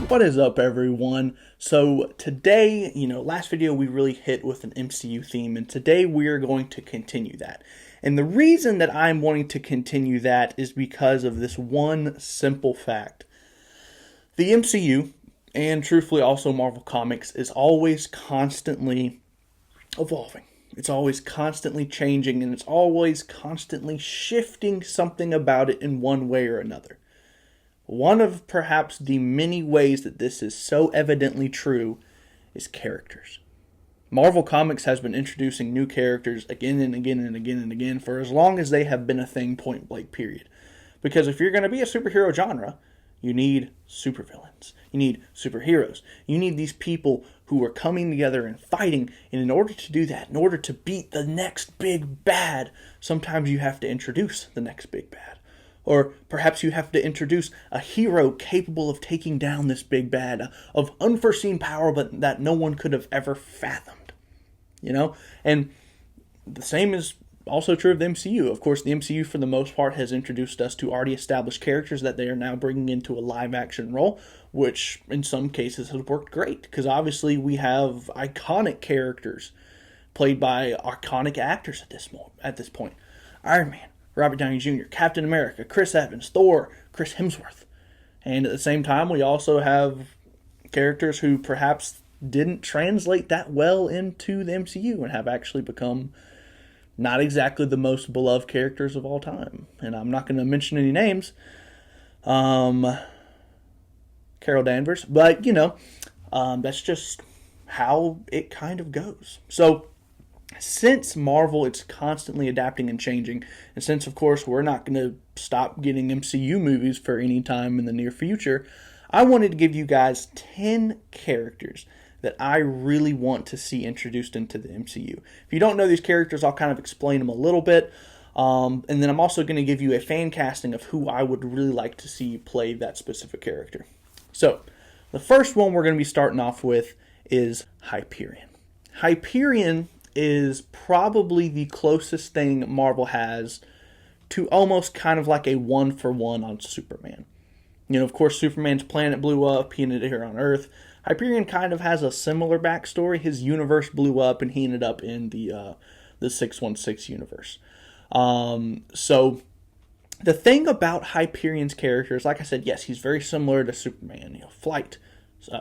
What is up, everyone? So today, last video we really hit with an MCU theme, and today we are going to continue that. And the reason that I'm wanting to continue that is because of this one simple fact. The MCU, and truthfully also Marvel Comics, is always constantly evolving. It's always constantly changing, and it's always constantly shifting something about it in one way or another. One of perhaps the many ways that this is so evidently true is characters. Marvel Comics has been introducing new characters again and again and again and again for as long as they have been a thing, point blank, period. Because if you're going to be a superhero genre, you need supervillains. You need superheroes. You need these people who are coming together and fighting. And in order to do that, in order to beat the next big bad, sometimes you have to introduce the next big bad. Or perhaps you have to introduce a hero capable of taking down this big bad, of unforeseen power but that no one could have ever fathomed. And the same is also true of the MCU. Of course, the MCU for the most part has introduced us to already established characters that they are now bringing into a live action role, which in some cases has worked great. Because obviously we have iconic characters played by iconic actors at this point. Iron Man, Robert Downey Jr., Captain America, Chris Evans, Thor, Chris Hemsworth. And at the same time, we also have characters who perhaps didn't translate that well into the MCU and have actually become not exactly the most beloved characters of all time. And I'm not going to mention any names. Carol Danvers. But, that's just how it kind of goes. So, since Marvel is constantly adapting and changing, and since, of course, we're not going to stop getting MCU movies for any time in the near future, I wanted to give you guys 10 characters that I really want to see introduced into the MCU. If you don't know these characters, I'll kind of explain them a little bit, and then I'm also going to give you a fan casting of who I would really like to see play that specific character. So, the first one we're going to be starting off with is Hyperion. Hyperion is probably the closest thing Marvel has to almost kind of like a one-for-one on Superman. Of course, Superman's planet blew up, he ended up here on Earth. Hyperion kind of has a similar backstory. His universe blew up, and he ended up in the 616 universe. So, the thing about Hyperion's character is, like I said, yes, he's very similar to Superman. Flight,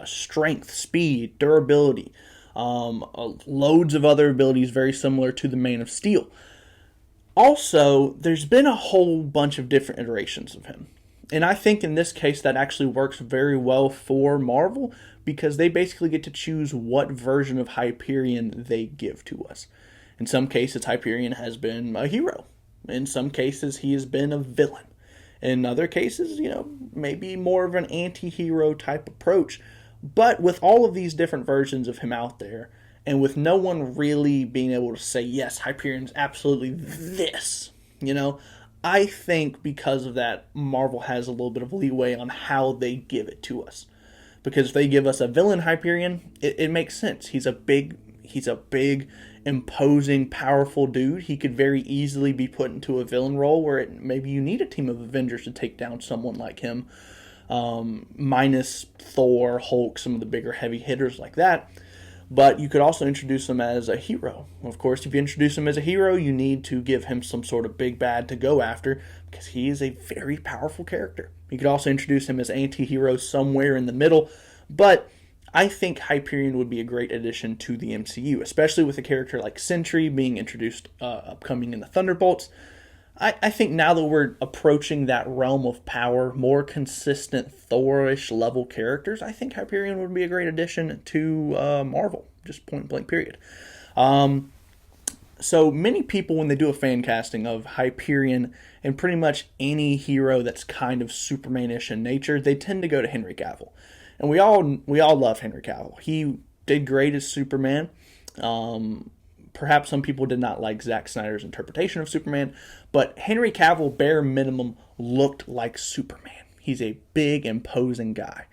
strength, speed, durability. Loads of other abilities very similar to the Man of Steel. Also, there's been a whole bunch of different iterations of him. And I think in this case that actually works very well for Marvel because they basically get to choose what version of Hyperion they give to us. In some cases, Hyperion has been a hero. In some cases, he has been a villain. In other cases, maybe more of an anti-hero type approach. But with all of these different versions of him out there, and with no one really being able to say, yes, Hyperion's absolutely this, I think because of that, Marvel has a little bit of leeway on how they give it to us. Because if they give us a villain Hyperion, it makes sense. He's a big, imposing, powerful dude. He could very easily be put into a villain role where maybe you need a team of Avengers to take down someone like him. Minus Thor, Hulk, some of the bigger heavy hitters like that. But you could also introduce him as a hero. Of course, if you introduce him as a hero, you need to give him some sort of big bad to go after because he is a very powerful character. You could also introduce him as anti-hero somewhere in the middle. But I think Hyperion would be a great addition to the MCU, especially with a character like Sentry being introduced upcoming in the Thunderbolts. I think now that we're approaching that realm of power, more consistent Thor-ish level characters, I think Hyperion would be a great addition to Marvel, just point blank period. So many people, when they do a fan casting of Hyperion and pretty much any hero that's kind of Superman-ish in nature, they tend to go to Henry Cavill. And we all love Henry Cavill. He did great as Superman. Perhaps some people did not like Zack Snyder's interpretation of Superman, but Henry Cavill, bare minimum, looked like Superman. He's a big, imposing guy.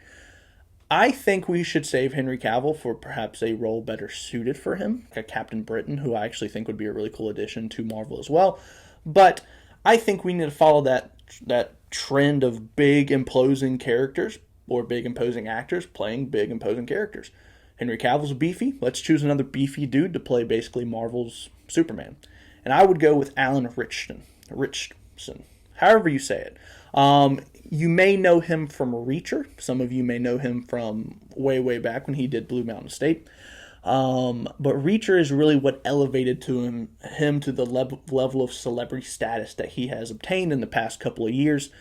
I think we should save Henry Cavill for perhaps a role better suited for him, like Captain Britain, who I actually think would be a really cool addition to Marvel as well. But I think we need to follow that trend of big, imposing characters or big imposing actors playing big imposing characters. Henry Cavill's beefy. Let's choose another beefy dude to play basically Marvel's Superman. And I would go with Alan Richardson, however you say it. You may know him from Reacher. Some of you may know him from way back when he did Blue Mountain State. But Reacher is really what elevated him to the level of celebrity status that he has obtained in the past couple of years.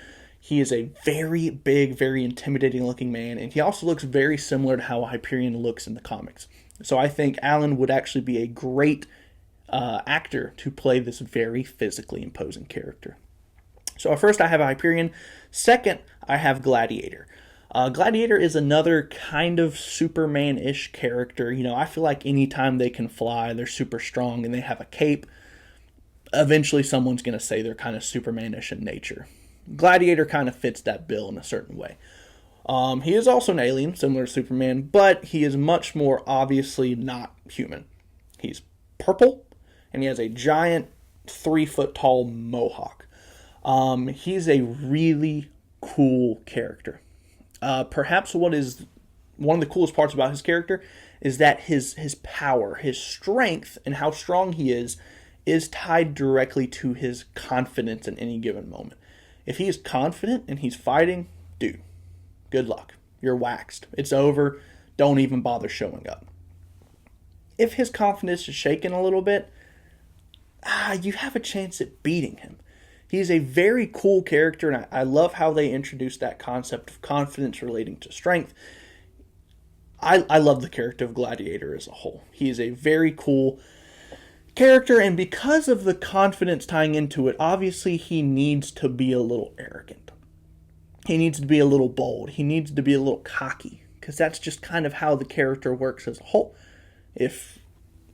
He is a very big, very intimidating looking man, and he also looks very similar to how Hyperion looks in the comics. So I think Alan would actually be a great actor to play this very physically imposing character. So first I have Hyperion. Second, I have Gladiator. Gladiator is another kind of Superman-ish character. You know, I feel like anytime they can fly, they're super strong, and they have a cape, eventually someone's going to say they're kind of Superman-ish in nature. Gladiator kind of fits that bill in a certain way. He is also an alien, similar to Superman, but he is much more obviously not human. He's purple, and he has a giant 3-foot-tall mohawk. He's a really cool character. Perhaps what is one of the coolest parts about his character is that his power, his strength, and how strong he is tied directly to his confidence in any given moment. If he is confident and he's fighting, dude, good luck. You're waxed. It's over. Don't even bother showing up. If his confidence is shaken a little bit, you have a chance at beating him. He's a very cool character, and I love how they introduced that concept of confidence relating to strength. I love the character of Gladiator as a whole. He is a very cool character, and because of the confidence tying into it, obviously he needs to be a little arrogant. He needs to be a little bold. He needs to be a little cocky, because that's just kind of how the character works as a whole. If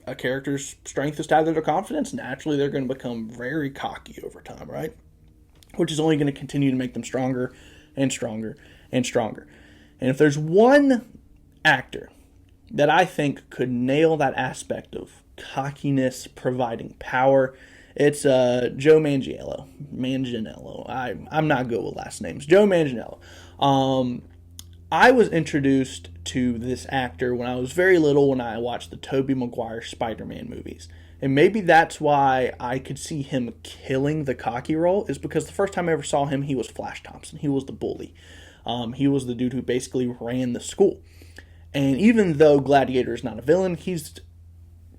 a character's strength is tied to their confidence, naturally they're going to become very cocky over time, right? Which is only going to continue to make them stronger and stronger and stronger. And if there's one actor that I think could nail that aspect of cockiness providing power, it's Joe Manganiello. I'm not good with last names. Joe Manganiello. I was introduced to this actor when I was very little, when I watched the Tobey Maguire Spider-Man movies. And maybe that's why I could see him killing the cocky role, is because the first time I ever saw him, he was Flash Thompson. He was the bully. He was the dude who basically ran the school. And even though Gladiator is not a villain, he's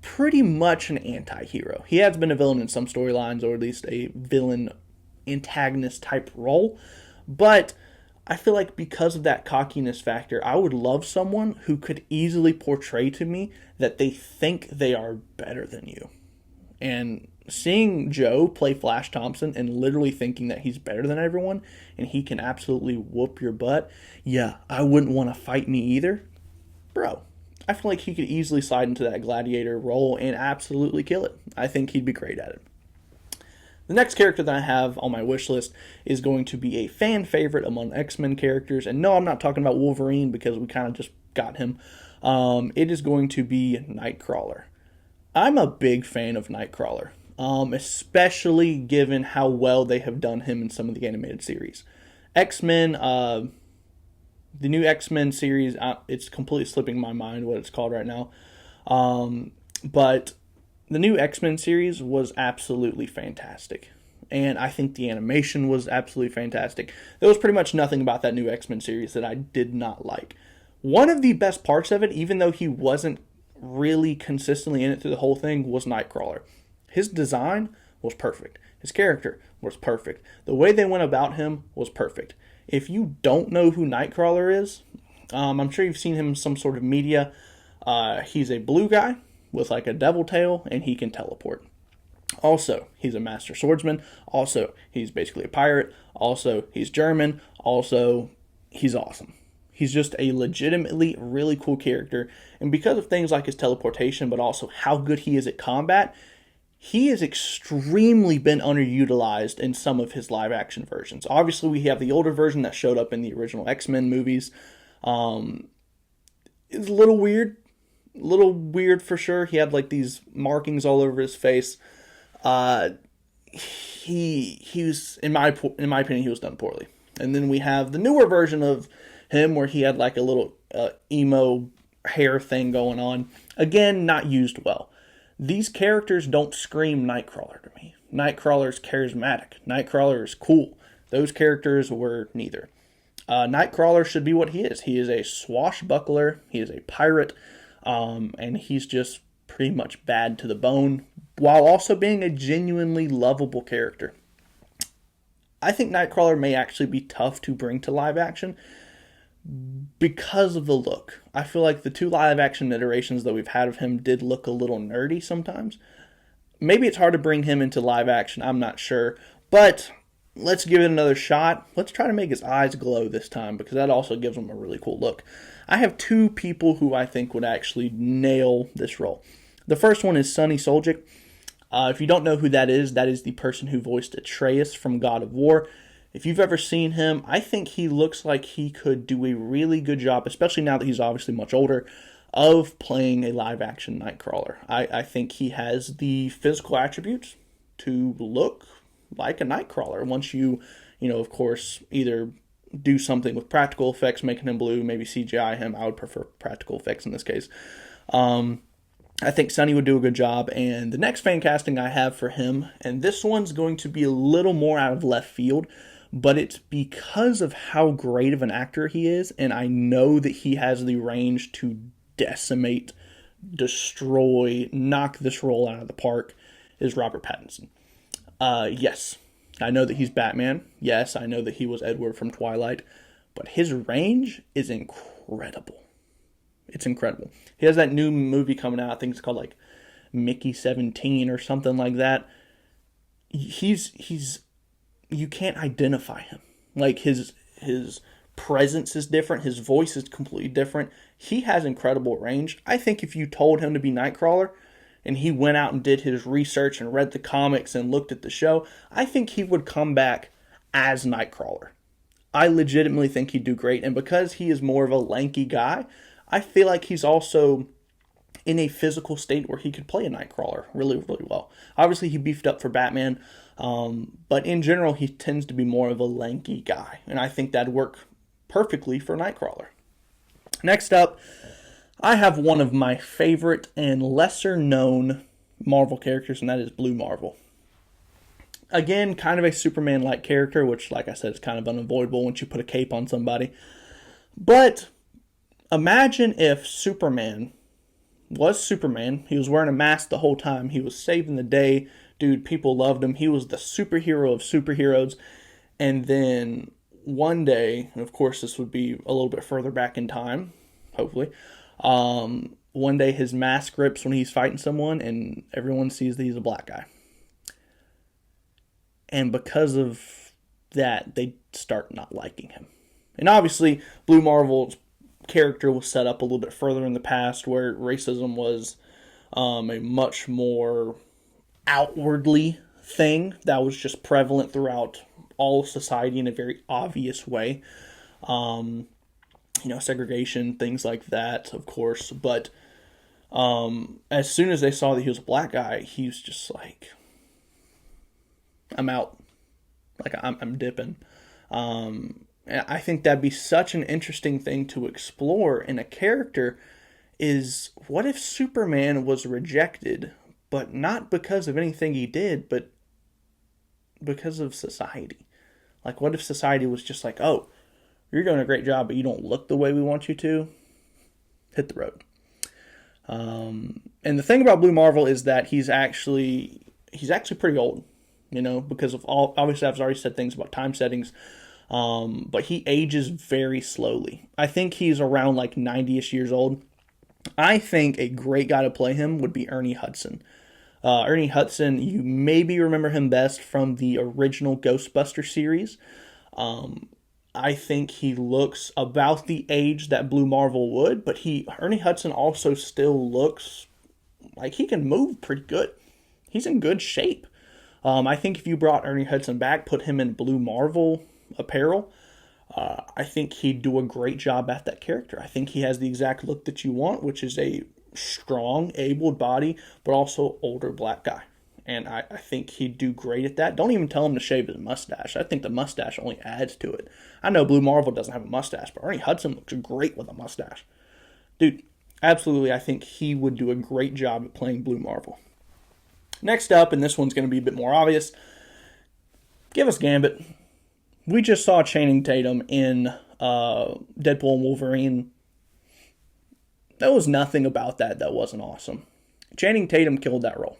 pretty much an anti-hero. He has been a villain in some storylines, or at least a villain antagonist type role. But I feel like because of that cockiness factor, I would love someone who could easily portray to me that they think they are better than you. And seeing Joe play Flash Thompson and literally thinking that he's better than everyone and he can absolutely whoop your butt, yeah, I wouldn't want to fight me either. Bro, I feel like he could easily slide into that Gladiator role and absolutely kill it. I think he'd be great at it. The next character that I have on my wish list is going to be a fan favorite among X-Men characters. And no, I'm not talking about Wolverine because we kind of just got him. It is going to be Nightcrawler. I'm a big fan of Nightcrawler, especially given how well they have done him in some of the animated series. X-Men, the new X-Men series, it's completely slipping my mind what it's called right now. But the new X-Men series was absolutely fantastic. And I think the animation was absolutely fantastic. There was pretty much nothing about that new X-Men series that I did not like. One of the best parts of it, even though he wasn't really consistently in it through the whole thing, was Nightcrawler. His design was perfect. His character was perfect. The way they went about him was perfect. If you don't know who Nightcrawler is, I'm sure you've seen him in some sort of media. He's a blue guy with like a devil tail, and he can teleport. Also, he's a master swordsman. Also, he's basically a pirate. Also, he's German. Also, he's awesome. He's just a legitimately really cool character. And because of things like his teleportation, but also how good he is at combat, he has extremely been underutilized in some of his live action versions. Obviously, we have the older version that showed up in the original X-Men movies. It's a little weird. A little weird for sure. He had like these markings all over his face. He was, in my opinion, he was done poorly. And then we have the newer version of him where he had like a little emo hair thing going on. Again, not used well. These characters don't scream Nightcrawler to me. Nightcrawler is charismatic. Nightcrawler is cool. Those characters were neither. Nightcrawler should be what he is. He is a swashbuckler. He is a pirate. And he's just pretty much bad to the bone, while also being a genuinely lovable character. I think Nightcrawler may actually be tough to bring to live action because of the look. I feel like the 2 live action iterations that we've had of him did look a little nerdy sometimes. Maybe it's hard to bring him into live action, I'm not sure. But let's give it another shot. Let's try to make his eyes glow this time, because that also gives him a really cool look. I have 2 people who I think would actually nail this role. The first one is Sonny Soljic. If you don't know who that is the person who voiced Atreus from God of War. If you've ever seen him, I think he looks like he could do a really good job, especially now that he's obviously much older, of playing a live-action Nightcrawler. I think he has the physical attributes to look like a Nightcrawler. Once you of course, either do something with practical effects, making him blue, maybe CGI him. I would prefer practical effects in this case. I think Sonny would do a good job. And the next fan casting I have for him, and this one's going to be a little more out of left field, but it's because of how great of an actor he is, and I know that he has the range to decimate, destroy, knock this role out of the park, is Robert Pattinson. Yes, I know that he's Batman. Yes, I know that he was Edward from Twilight, but his range is incredible. It's incredible. He has that new movie coming out. I think it's called like Mickey 17 or something like that. He's you can't identify him. Like his presence is different. His voice is completely different. He has incredible range. I think if you told him to be Nightcrawler and he went out and did his research and read the comics and looked at the show, I think he would come back as Nightcrawler. I legitimately think he'd do great. And because he is more of a lanky guy, I feel like he's also in a physical state where he could play a Nightcrawler really, really well. Obviously, he beefed up for Batman, but in general, he tends to be more of a lanky guy, and I think that'd work perfectly for Nightcrawler. Next up, I have one of my favorite and lesser-known Marvel characters, and that is Blue Marvel. Again, kind of a Superman-like character, which, like I said, is kind of unavoidable once you put a cape on somebody. But imagine if Superman was Superman. He was wearing a mask the whole time. He was saving the day. Dude, people loved him. He was the superhero of superheroes. And then one day, and of course this would be a little bit further back in time, hopefully, one day his mask rips when he's fighting someone and everyone sees that he's a black guy. And because of that, they start not liking him. And obviously, Blue Marvel's character was set up a little bit further in the past where racism was a much more outwardly thing that was just prevalent throughout all of society in a very obvious way. Segregation, things like that, of course. But as soon as they saw that he was a black guy, he was just like, I'm out. Like, I'm dipping. And I think that'd be such an interesting thing to explore in a character is, what if Superman was rejected, but not because of anything he did, but because of society? Like, what if society was just like, oh, you're doing a great job, but you don't look the way we want you to? Hit the road. And the thing about Blue Marvel is that he's actually pretty old, because of all, obviously I've already said things about time settings, but he ages very slowly. I think he's around like 90-ish years old. I think a great guy to play him would be Ernie Hudson. Ernie Hudson, you maybe remember him best from the original Ghostbusters series. I think he looks about the age that Blue Marvel would, but Ernie Hudson also still looks like he can move pretty good. He's in good shape. I think if you brought Ernie Hudson back, put him in Blue Marvel apparel, I think he'd do a great job at that character. I think he has the exact look that you want, which is a strong, able body, but also older black guy. and I think he'd do great at that. Don't even tell him to shave his mustache. I think the mustache only adds to it. I know Blue Marvel doesn't have a mustache, but Ernie Hudson looks great with a mustache. Dude, absolutely, I think he would do a great job at playing Blue Marvel. Next up, and this one's going to be a bit more obvious, give us Gambit. We just saw Channing Tatum in Deadpool and Wolverine. There was nothing about that wasn't awesome. Channing Tatum killed that role.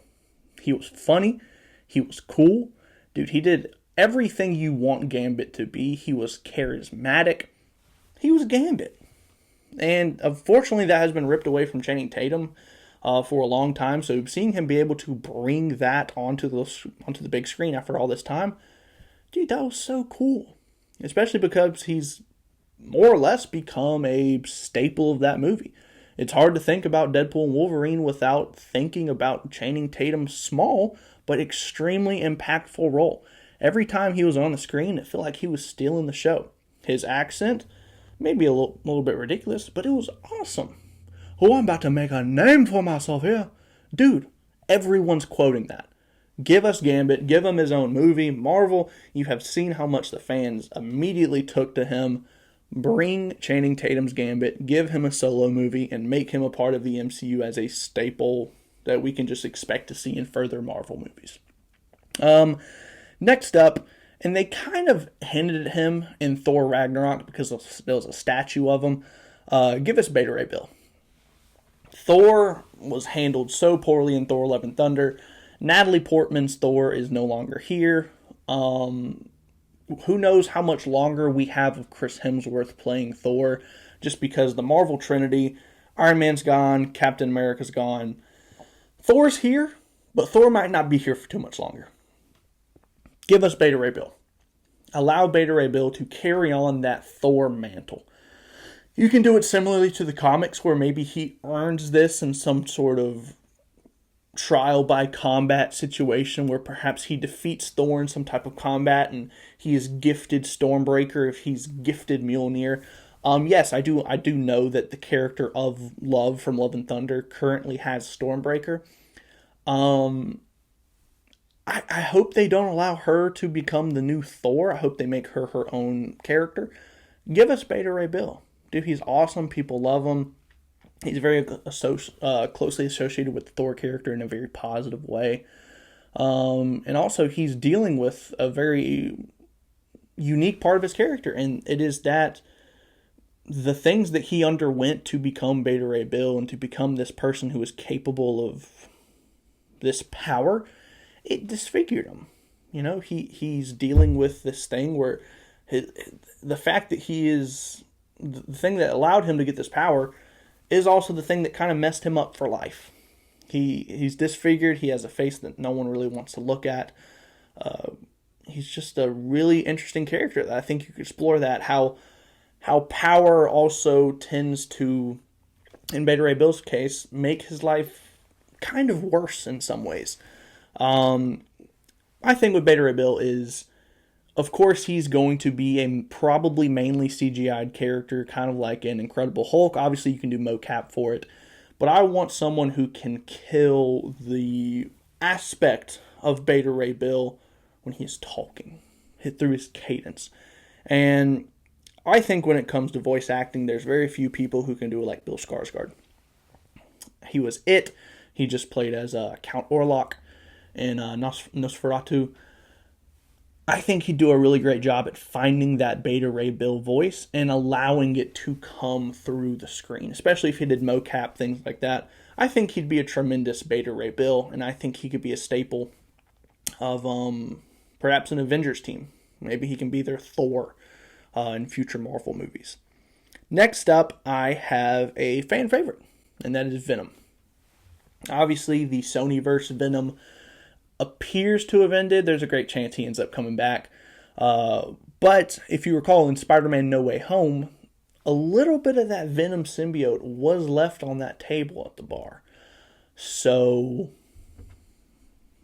He was funny. He was cool. Dude, he did everything you want Gambit to be. He was charismatic. He was Gambit. And unfortunately, that has been ripped away from Channing Tatum for a long time. So seeing him be able to bring that onto the big screen after all this time, dude, that was so cool. Especially because he's more or less become a staple of that movie. It's hard to think about Deadpool and Wolverine without thinking about Channing Tatum's small but extremely impactful role. Every time he was on the screen, it felt like he was stealing the show. His accent, maybe a little bit ridiculous, but it was awesome. Oh, I'm about to make a name for myself here. Dude, everyone's quoting that. Give us Gambit, give him his own movie. Marvel, you have seen how much the fans immediately took to him. Bring Channing Tatum's Gambit, give him a solo movie, and make him a part of the MCU as a staple that we can just expect to see in further Marvel movies. Next up, and they kind of hinted at him in Thor Ragnarok because there was a statue of him, give us Beta Ray Bill. Thor was handled so poorly in Thor Love and Thunder. Natalie Portman's Thor is no longer here. Who knows how much longer we have of Chris Hemsworth playing Thor, just because the Marvel Trinity, Iron Man's gone, Captain America's gone. Thor's here, but Thor might not be here for too much longer. Give us Beta Ray Bill. Allow Beta Ray Bill to carry on that Thor mantle. You can do it similarly to the comics, where maybe he earns this in some sort of trial by combat situation where perhaps he defeats Thor in some type of combat and he is gifted Stormbreaker if he's gifted Mjolnir. Yes, I do know that the character of Love from Love and Thunder currently has Stormbreaker. I hope they don't allow her to become the new Thor. I hope they make her her own character. Give us Beta Ray Bill. Dude, he's awesome. People love him. He's very closely associated with the Thor character in a very positive way. And also, he's dealing with a very unique part of his character, and it is that the things that he underwent to become Beta Ray Bill and to become this person who is capable of this power, it disfigured him. You know, he's dealing with this thing where the fact that he is the thing that allowed him to get this power is also the thing that kind of messed him up for life. He's disfigured. He has a face that no one really wants to look at. He's just a really interesting character. I think you could explore that, how power also tends to, in Beta Ray Bill's case, make his life kind of worse in some ways. My thing with Beta Ray Bill is, of course, he's going to be a probably mainly CGI'd character, kind of like an Incredible Hulk. Obviously, you can do mocap for it. But I want someone who can kill the aspect of Beta Ray Bill when he's talking, hit through his cadence. And I think when it comes to voice acting, there's very few people who can do it like Bill Skarsgård. He was it. He just played as Count Orlok in Nosferatu. I think he'd do a really great job at finding that Beta Ray Bill voice and allowing it to come through the screen, especially if he did mocap, things like that. I think he'd be a tremendous Beta Ray Bill, and I think he could be a staple of perhaps an Avengers team. Maybe he can be their Thor in future Marvel movies. Next up, I have a fan favorite, and that is Venom. Obviously, the Sonyverse Venom appears to have ended. There's a great chance he ends up coming back. But if you recall in Spider-Man No Way Home, a little bit of that Venom symbiote was left on that table at the bar. So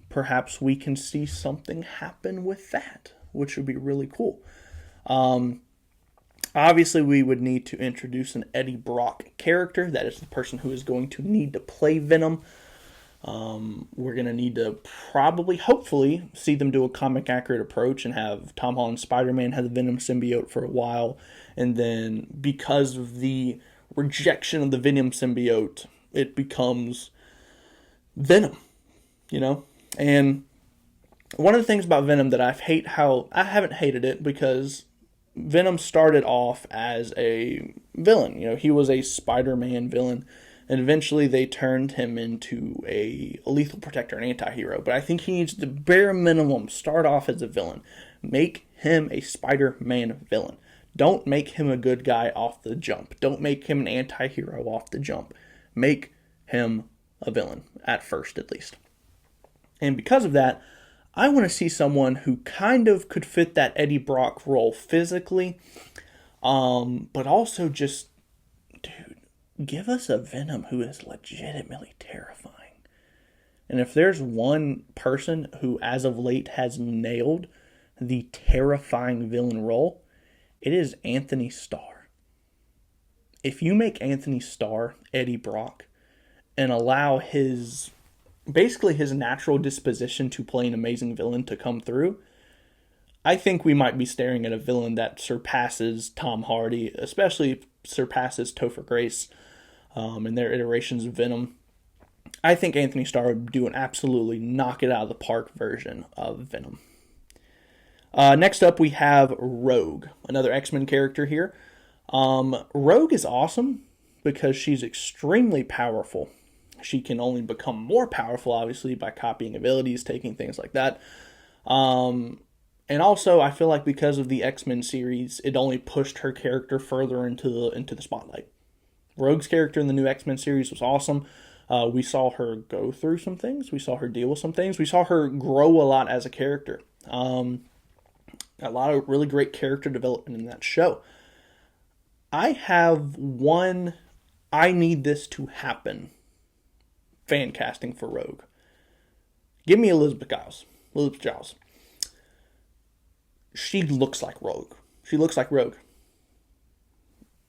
perhaps we can see something happen with that, which would be really cool. Obviously, we would need to introduce an Eddie Brock character. That is the person who is going to need to play Venom. We're going to need to probably, hopefully, see them do a comic accurate approach and have Tom Holland's Spider-Man have the Venom symbiote for a while. And then because of the rejection of the Venom symbiote, it becomes Venom, you know? And one of the things about Venom that I haven't hated it because Venom started off as a villain. You know, he was a Spider-Man villain. And eventually they turned him into a lethal protector, an anti-hero. But I think he needs the bare minimum start off as a villain. Make him a Spider-Man villain. Don't make him a good guy off the jump. Don't make him an anti-hero off the jump. Make him a villain, at first at least. And because of that, I want to see someone who kind of could fit that Eddie Brock role physically, but also just, dude, give us a Venom who is legitimately terrifying. And if there's one person who, as of late, has nailed the terrifying villain role, it is Anthony Starr. If you make Anthony Starr Eddie Brock and allow his natural disposition to play an amazing villain to come through, I think we might be staring at a villain that surpasses Tom Hardy, especially surpasses Topher Grace in their iterations of Venom. I think Anthony Starr would do an absolutely knock it out of the park version of Venom. Next up, we have Rogue, another X-Men character here. Rogue is awesome because she's extremely powerful. She can only become more powerful, obviously, by copying abilities, taking things like that. And also, I feel like because of the X-Men series, it only pushed her character further into the spotlight. Rogue's character in the new X-Men series was awesome. We saw her go through some things. We saw her deal with some things. We saw her grow a lot as a character. A lot of really great character development in that show. I have one, I need this to happen, fan casting for Rogue. Give me Elizabeth Giles. Elizabeth Giles. She looks like Rogue. She looks like Rogue.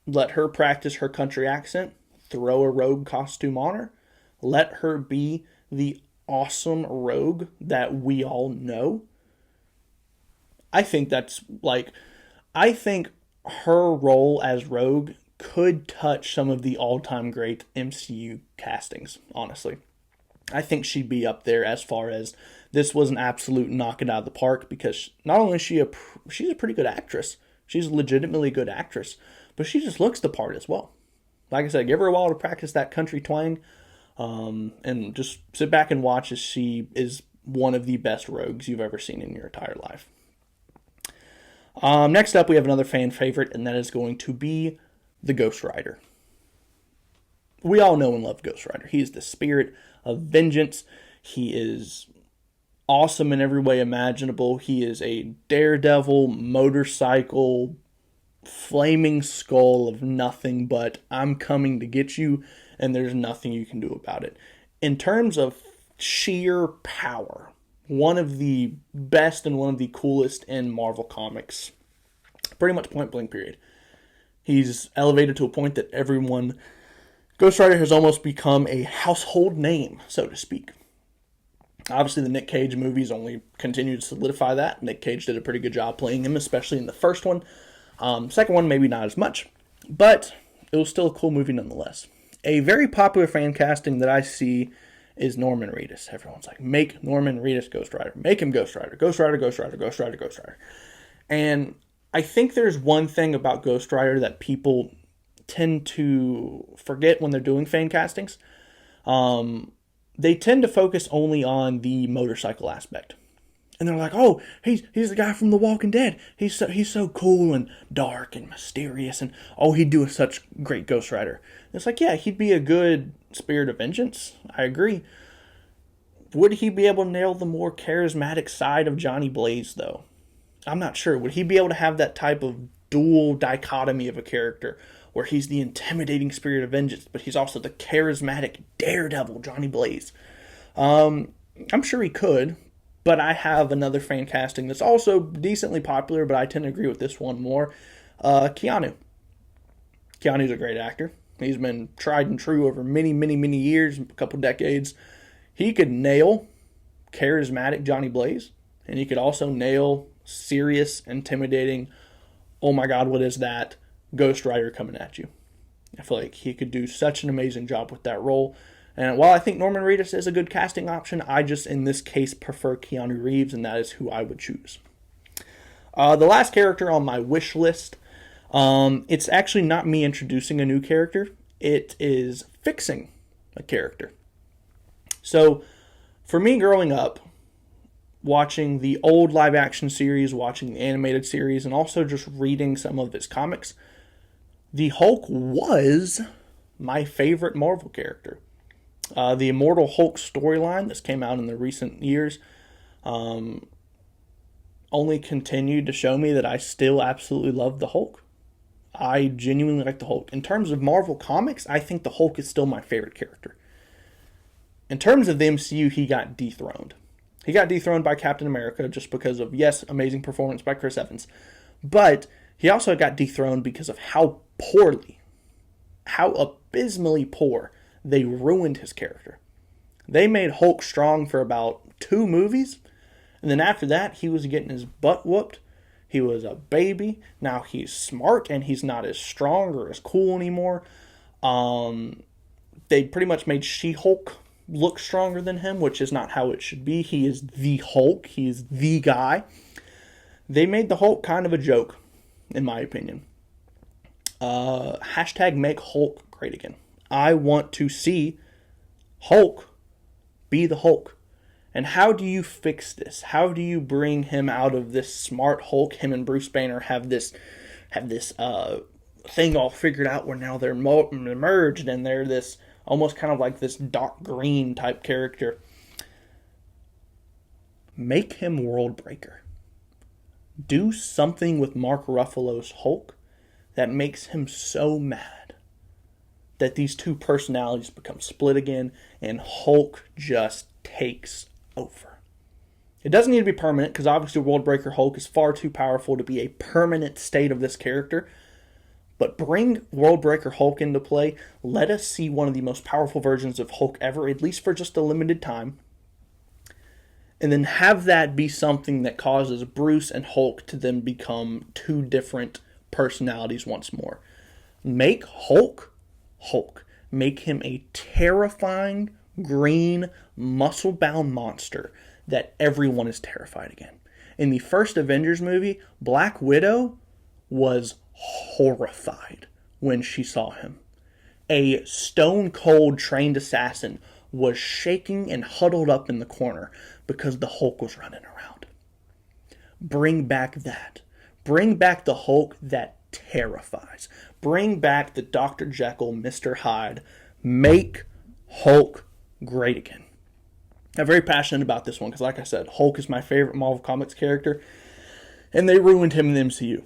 Let her practice her country accent. Throw a Rogue costume on her. Let her be the awesome Rogue that we all know. I think her role as Rogue could touch some of the all-time great MCU castings, honestly. I think she'd be up there as far as this was an absolute knock it out of the park because not only is she's a pretty good actress, she's a legitimately good actress, but she just looks the part as well. Like I said, give her a while to practice that country twang, and just sit back and watch as she is one of the best rogues you've ever seen in your entire life. Next up, we have another fan favorite, and that is going to be the Ghost Rider. We all know and love Ghost Rider. He is the spirit of vengeance. He is awesome in every way imaginable. He is a daredevil, motorcycle, flaming skull of nothing but I'm coming to get you, and there's nothing you can do about it. In terms of sheer power, one of the best and one of the coolest in Marvel Comics. Pretty much point blank period. He's elevated to a point that Ghost Rider has almost become a household name, so to speak. Obviously, the Nick Cage movies only continue to solidify that. Nick Cage did a pretty good job playing him, especially in the first one. Second one, maybe not as much, but it was still a cool movie nonetheless. A very popular fan casting that I see is Norman Reedus. Everyone's like, make Norman Reedus Ghost Rider. Make him Ghost Rider. Ghost Rider, Ghost Rider, Ghost Rider, Ghost Rider. And I think there's one thing about Ghost Rider that people tend to forget when they're doing fan castings. They tend to focus only on the motorcycle aspect. And they're like, oh, he's the guy from The Walking Dead. He's so cool and dark and mysterious. And, oh, he'd do such great Ghost Rider. And it's like, yeah, he'd be a good Spirit of Vengeance. I agree. Would he be able to nail the more charismatic side of Johnny Blaze, though? I'm not sure. Would he be able to have that type of dual dichotomy of a character where he's the intimidating Spirit of Vengeance, but he's also the charismatic daredevil Johnny Blaze? I'm sure he could. But I have another fan casting that's also decently popular, but I tend to agree with this one more. Keanu. Keanu's a great actor. He's been tried and true over many, many, many years, a couple decades. He could nail charismatic Johnny Blaze, and he could also nail serious, intimidating, oh my god, what is that, Ghost Rider coming at you. I feel like he could do such an amazing job with that role. And while I think Norman Reedus is a good casting option, I just, in this case, prefer Keanu Reeves, and that is who I would choose. The last character on my wish list, it's actually not me introducing a new character. It is fixing a character. So, for me growing up, watching the old live-action series, watching the animated series, and also just reading some of his comics, the Hulk was my favorite Marvel character. The Immortal Hulk storyline that's came out in the recent years only continued to show me that I still absolutely love the Hulk. I genuinely like the Hulk. In terms of Marvel Comics, I think the Hulk is still my favorite character. In terms of the MCU, he got dethroned. He got dethroned by Captain America just because of, yes, amazing performance by Chris Evans, but he also got dethroned because of how abysmally poor they ruined his character. They made Hulk strong for about 2 movies, and then after that, he was getting his butt whooped. He was a baby. Now he's smart, and he's not as strong or as cool anymore. They pretty much made She-Hulk look stronger than him, which is not how it should be. He is the Hulk. He is the guy. They made the Hulk kind of a joke, in my opinion. Hashtag make Hulk great again. I want to see Hulk be the Hulk. And how do you fix this? How do you bring him out of this smart Hulk? Him and Bruce Banner have this thing all figured out where now they're merged and they're this almost kind of like this dark green type character. Make him World Breaker. Do something with Mark Ruffalo's Hulk that makes him so mad that these two personalities become split again and Hulk just takes over. It doesn't need to be permanent because obviously World Breaker Hulk is far too powerful to be a permanent state of this character. But bring World Breaker Hulk into play. Let us see one of the most powerful versions of Hulk ever, at least for just a limited time. And then have that be something that causes Bruce and Hulk to then become 2 different personalities once more. Make Hulk Hulk. Make him a terrifying, green, muscle-bound monster that everyone is terrified again. In the first Avengers movie, Black Widow was horrified when she saw him. A stone-cold trained assassin was shaking and huddled up in the corner because the Hulk was running around. Bring back that. Bring back the Hulk that terrifies. Bring back the Dr. Jekyll, Mr. Hyde. Make Hulk great again. I'm very passionate about this one because, like I said, Hulk is my favorite Marvel Comics character, and they ruined him in the MCU.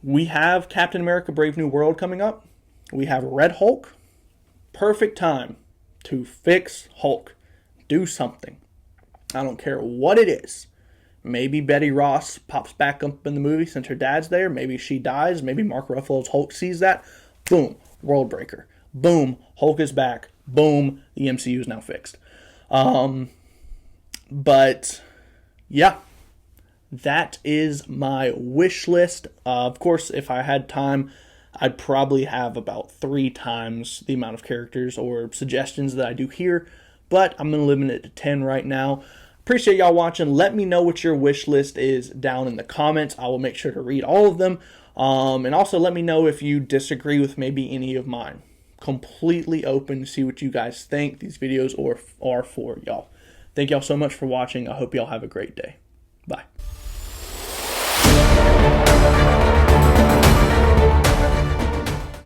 We have Captain America Brave New World coming up. We have Red Hulk. Perfect time to fix Hulk. Do something. I don't care what it is. Maybe Betty Ross pops back up in the movie since her dad's there. Maybe she dies. Maybe Mark Ruffalo's Hulk sees that. Boom. World Breaker. Boom. Hulk is back. Boom. The MCU is now fixed. But, yeah. That is my wish list. Of course, if I had time, I'd probably have about 3 times the amount of characters or suggestions that I do here. But I'm going to limit it to 10 right now. Appreciate y'all watching. Let me know what your wish list is down in the comments. I will make sure to read all of them. And also let me know if you disagree with maybe any of mine. Completely open to see what you guys think these videos are for y'all. Thank y'all so much for watching. I hope y'all have a great day. Bye.